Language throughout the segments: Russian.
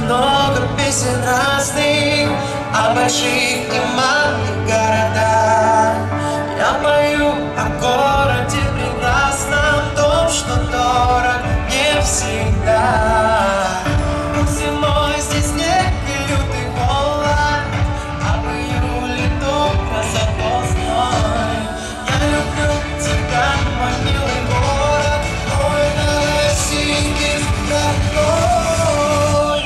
много песен разных о больших и малых городах. Я пою о городе прекрасном, том, что дорог мне всегда. Зимой здесь снег и лютый холод, а в июле только зато зной. Я люблю тебя, мой милый город, мой Новосибирск родной.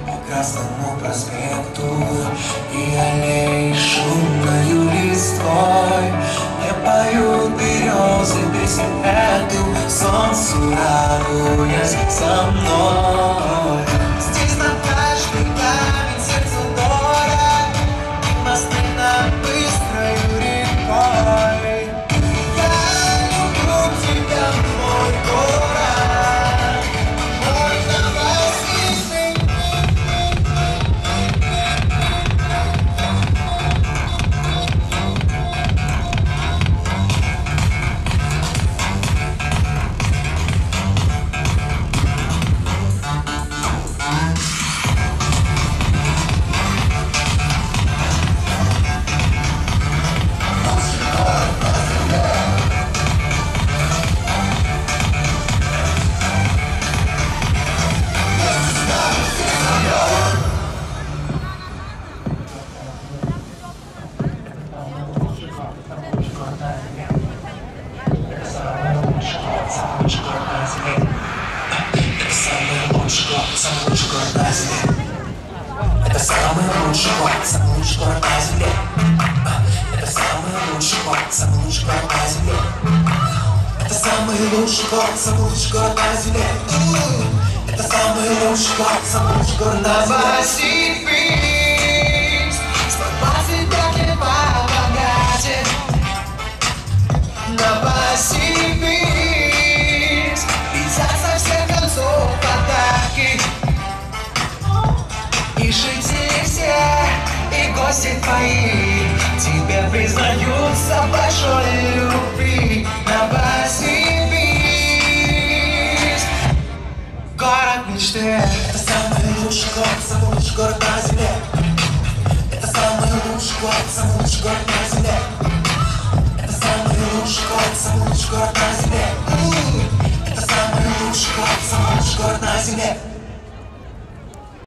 По Красному проспекту и аллеи шумною листвой мне поют березы песню эту, солнцу радуясь со мной. Здесь на каждый камень сердцу дорог, и мосты над быстрою рекой. Я люблю тебя, мой город, мой Новосибирск. Самый лучший город на земле. Это самый лучший город, самый лучший город на земле. Это самый лучший город, самый лучший город на земле. Это самый лучший город, самый лучший город на земле. Это самый лучший город, самый лучший город на земле. Новосибирск, слова тебя не помогает. Новосибирск, летят со всех концов подарки. И жители все, и гости твои тебе признаются большой любви.